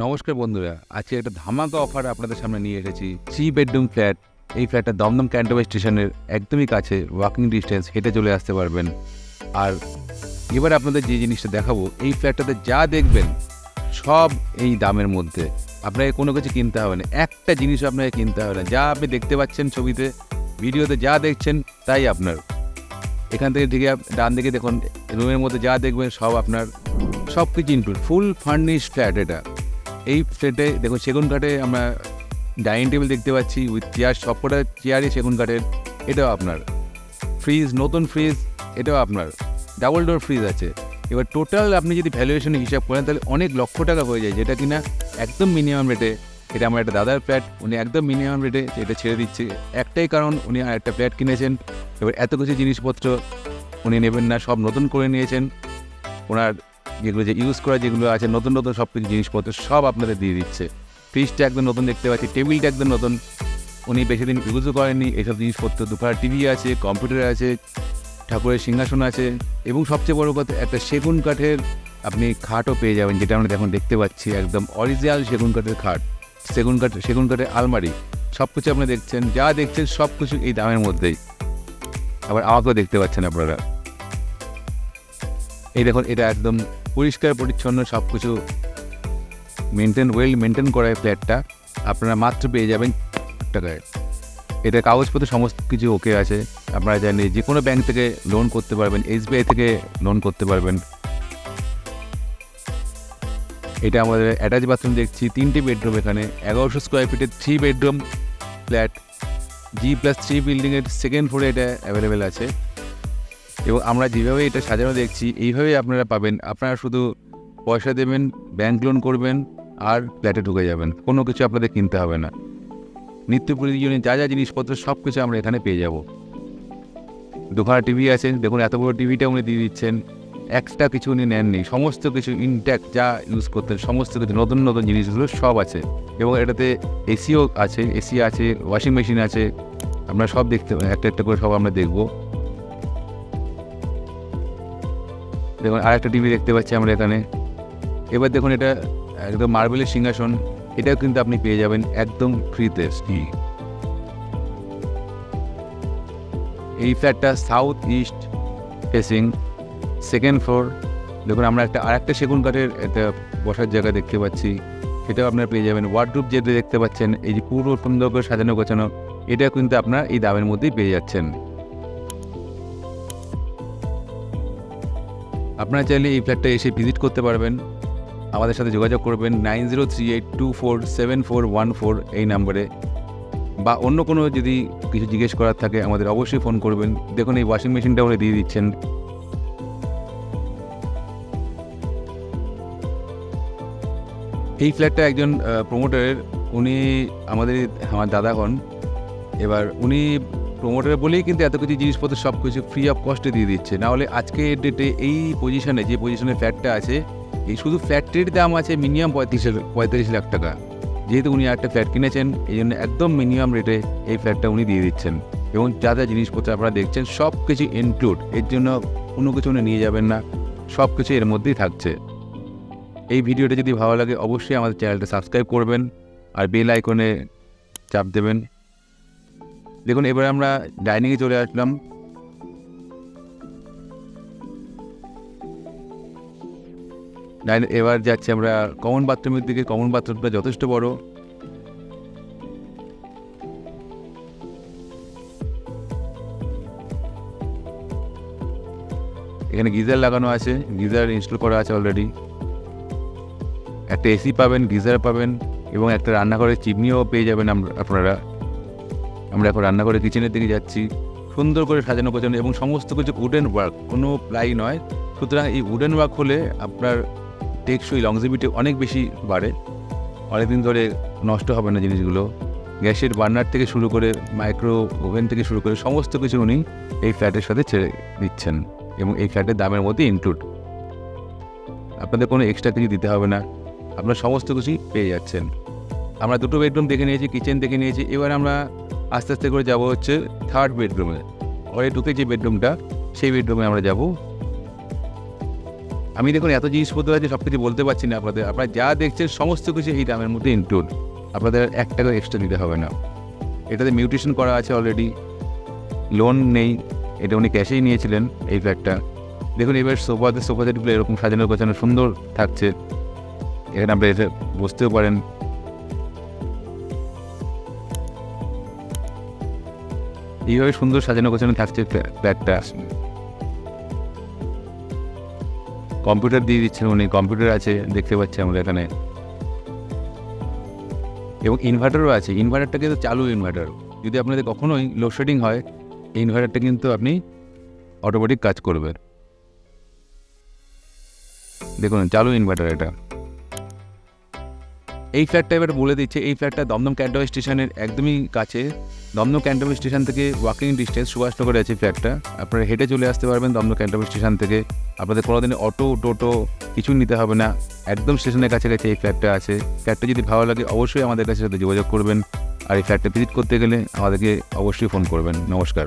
নমস্কার বন্ধুরা, আজকে একটা ধামাকা অফার আপনাদের সামনে নিয়ে এসেছি। 3 বেডরুম ফ্ল্যাট। এই ফ্ল্যাটটা দমদম ক্যান্টনমেন্ট স্টেশনের একদমই কাছে, ওয়াকিং ডিস্টেন্স, হেঁটে চলে আসতে পারবেন। আর এবার আপনাদের যে জিনিসটা দেখাবো, এই ফ্ল্যাটটাতে যা দেখবেন সব এই দামের মধ্যে। আপনাকে কোনো কিছু কিনতে হবে না, একটা জিনিসও আপনাকে কিনতে হবে না। যা আপনি দেখতে পাচ্ছেন ছবিতে, ভিডিওতে যা দেখছেন তাই আপনার। এখান থেকে ঠিক ডান দিকে দেখুন, রুমের মধ্যে যা দেখবেন সব আপনার, সব কিছু ইনক্লুড, ফুল ফার্নিশ ফ্ল্যাট এটা। এই ফ্ল্যাটে দেখুন সেগুন কাঠে আমরা ডাইনিং টেবিল দেখতে পাচ্ছি উইথ চেয়ার, সবকটা চেয়ারই সেগুন কাঠের। এটাও আপনার। ফ্রিজ, নতুন ফ্রিজ, এটাও আপনার। ডাবল ডোর ফ্রিজ আছে। এবার টোটাল আপনি যদি ভ্যালুয়েশন হিসাব করেন তাহলে অনেক লক্ষ টাকা হয়ে যায়, যেটা কিনা একদম মিনিমাম রেটে। এটা আমার একটা দাদার ফ্ল্যাট, উনি একদম মিনিমাম রেটে এটা ছেড়ে দিচ্ছে। একটাই কারণ, উনি একটা ফ্ল্যাট কিনেছেন, এবার এত কিছু জিনিসপত্র উনি নেবেন না, সব নতুন করে নিয়েছেন। ওনার যেগুলো যে ইউজ করা যেগুলো আছে নতুন নতুন সব কিছু জিনিসপত্র সব আপনাদের দিয়ে দিচ্ছে। ফ্রিজটা একদম নতুন দেখতে পাচ্ছি, টেবিলটা একদম নতুন, উনি বেশি দিন ইউজও করেননি। এইসব জিনিসপত্র, দুপার টিভি আছে, কম্পিউটার আছে, ঠাকুরের সিংহাসন আছে, এবং সবচেয়ে বড় কথা একটা সেগুন কাঠের আপনি খাটও পেয়ে যাবেন, যেটা আমরা এখন দেখতে পাচ্ছি। একদম অরিজিনাল সেগুন কাঠের খাট, সেগুন কাঠের আলমারি, সব কিছু আপনি দেখছেন, যা দেখছেন সব কিছু এই দামের মধ্যেই। আবার আমাকেও দেখতে পাচ্ছেন আপনারা। এই দেখুন, এটা একদম পরিষ্কার পরিচ্ছন্ন, সব কিছু ওয়েল মেনটেন করা এই ফ্ল্যাটটা আপনারা মাত্র পেয়ে যাবেন টাকায়। এটা কাগজপত্র সমস্ত কিছু ওকে আছে। আপনারা জানেন যে কোনো ব্যাংক থেকে লোন করতে পারবেন, SBI থেকে লোন করতে পারবেন। এটা আমাদের অ্যাটাচ বাথরুম দেখছি, 3টে বেডরুম এখানে, 1100 স্কোয়ার ফিটের 3 বেডরুম ফ্ল্যাট। G+3 বিল্ডিংয়ের সেকেন্ড ফ্লোরে এটা অ্যাভেলেবেল আছে। এবং আমরা যেভাবে এটা সাজানো দেখছি এইভাবেই আপনারা পাবেন। আপনারা শুধু পয়সা দেবেন, ব্যাংক লোন করবেন, আর ফ্ল্যাটে ঢুকে যাবেন। কোনো কিছু আপনাদের কিনতে হবে না। নিত্য প্রয়োজনীয় যা যা জিনিসপত্র সব কিছু আমরা এখানে পেয়ে যাব। দুখানা টিভি আছে, দেখুন এত বড় টিভিটা উনি দিয়ে দিচ্ছেন। এক্সট্রা কিছু উনি নেননি, সমস্ত কিছু ইনট্যাক্ট, যা ইউজ করতেন সমস্ত কিছু নতুন নতুন জিনিসগুলো সব আছে। এবং এটাতে এসিও আছে, এসি আছে, ওয়াশিং মেশিন আছে। আমরা সব দেখতে, একটা একটা করে সব আমরা দেখব। দেখুন আরেকটা টিভি দেখতে পাচ্ছি আমরা এখানে। এবার দেখুন, এটা একদম মার্বেলের সিংহাসন, এটাও কিন্তু আপনি পেয়ে যাবেন একদম ফ্রিতে। এই ফ্ল্যাটটা south east facing, second floor. দেখুন আমরা আরেকটা সেগুন কাঠের একটা বসার জায়গা দেখতে পাচ্ছি, সেটাও আপনারা পেয়ে যাবেন। ওয়ার্ডরোব যেটা দেখতে পাচ্ছেন, এই যে পুরো সুন্দর করে সাজানো গোছানো, এটা কিন্তু আপনারা এই দামের মধ্যেই পেয়ে যাচ্ছেন। আপনারা চাইলে এই ফ্ল্যাটটা এসে ভিজিট করতে পারবেন। আমাদের সাথে যোগাযোগ করবেন 9038247414 এই নাম্বারে, বা অন্য কোনো যদি কিছু জিজ্ঞেস করার থাকে আমাদের অবশ্যই ফোন করবেন। দেখুন এই ওয়াশিং মেশিনটা উনি দিয়ে দিচ্ছেন। এই ফ্ল্যাটটা একজন প্রমোটারের, উনি আমার দাদা হন। এবার উনি প্রমোটার বলেই কিন্তু এত কিছু জিনিসপত্র সব কিছু ফ্রি অফ কস্টে দিয়ে দিচ্ছে। নাহলে আজকের ডেটে এই পজিশনে, যে পজিশনে ফ্ল্যাটটা আছে, এই শুধু ফ্ল্যাটটির দাম আছে মিনিমাম 35 লাখ টাকা। যেহেতু উনি একটা ফ্ল্যাট কিনেছেন, এই জন্য একদম মিনিমাম রেটে এই ফ্ল্যাটটা উনি দিয়ে দিচ্ছেন। এবং যা যা জিনিসপত্র আপনারা দেখছেন সব কিছু ইনক্লুড, এর জন্য কোনো কিছু উনি নিয়ে যাবেন না, সব কিছু এর মধ্যেই থাকছে। এই ভিডিওটা যদি ভালো লাগে অবশ্যই আমাদের চ্যানেলটা সাবস্ক্রাইব করবেন আর বেল আইকনে চাপ দেবেন। দেখুন এবার আমরা ডাইনিংয়ে চলে আসলাম। এবার যাচ্ছি আমরা কমন বাথরুমের দিকে। কমন বাথরুমটা যথেষ্ট বড়। এখানে গিজার লাগানো আছে, গিজার ইনস্টল করা আছে অলরেডি। একটা এসি পাবেন, গিজার পাবেন, এবং একটা রান্নাঘরের চিমনিও পেয়ে যাবেন আপনারা। আমরা এখন রান্নাঘরের কিচেনের দিকে যাচ্ছি। সুন্দর করে সাজানো গোছানো এবং সমস্ত কিছু উডেন ওয়ার্ক, কোনো প্লাই নয়। সুতরাং এই উডেন ওয়ার্ক হলে আপনার টেকসই লংজিভিটি অনেক বেশি বাড়ে, অনেকদিন ধরে নষ্ট হবে না জিনিসগুলো। গ্যাসের বার্নার থেকে শুরু করে মাইক্রো ওভেন থেকে শুরু করে সমস্ত কিছু উনি এই ফ্ল্যাটের সাথে ছেড়ে দিচ্ছেন, এবং এই ফ্ল্যাটের দামের মধ্যে ইনক্লুড। আপনাদের কোনো এক্সট্রা কিছু দিতে হবে না, আপনারা সমস্ত কিছুই পেয়ে যাচ্ছেন। আমরা 2টো বেডরুম দেখে নিয়েছি, কিচেন দেখে নিয়েছি। এবার আমরা আস্তে আস্তে করে যাব হচ্ছে 3rd বেডরুমে। ঘরে ঢুকে যে বেডরুমটা, সেই বেডরুমে আমরা যাব। আমি দেখুন এত জিনিসপত্র আছে, সব কিছু বলতে পারছি না আপনাদের। আপনারা যা দেখছেন সমস্ত কিছু এই দামের মধ্যে ইনক্লুড, আপনাদের 1 টাকা এক্সট্রা দিতে হবে না। এটাতে মিউটেশন করা আছে অলরেডি, লোন নেই, এটা উনি ক্যাশেই নিয়েছিলেন এই ফ্ল্যাটটা। দেখুন এবার সোফা সেটগুলো এরকম সাজানো গোছানো সুন্দর থাকছে, এখানে আপনি এসে বসতেও পারেন। এইভাবে সুন্দর সাজানো গোছানো থাকছে ফ্ল্যাটটা। কম্পিউটার দিয়ে দিচ্ছেন উনি, কম্পিউটার আছে দেখতে পাচ্ছি আমরা এখানে, এবং ইনভার্টারও আছে। ইনভার্টারটা কিন্তু চালু ইনভার্টার, যদি আপনাদের কখনোই লোডশেডিং হয় এই ইনভার্টারটা কিন্তু আপনি অটোমেটিক কাজ করবে। দেখুন চালু ইনভার্টার এটা। এই ফ্ল্যাটটা এবার বলে দিচ্ছে, এই ফ্ল্যাটটা দমদম ক্যান্টনমেন্ট স্টেশনের একদমই কাছে। দমদম ক্যান্টনমেন্ট স্টেশন থেকে ওয়াকিং ডিস্টেন্স, সুভাষনগরে আছে ফ্ল্যাটটা। আপনারা হেঁটে চলে আসতে পারবেন দমদম ক্যান্টনমেন্ট স্টেশন থেকে। আপনাদের কোনোদিনই অটো টোটো কিছুই নিতে হবে না, একদম স্টেশনের কাছাকাছি এই ফ্ল্যাটটা আছে। ফ্ল্যাটটা যদি ভালো লাগে অবশ্যই আমাদের কাছে সাথে যোগাযোগ করবেন, আর এই ফ্ল্যাটটা ভিজিট করতে গেলে আমাদেরকে অবশ্যই ফোন করবেন। নমস্কার।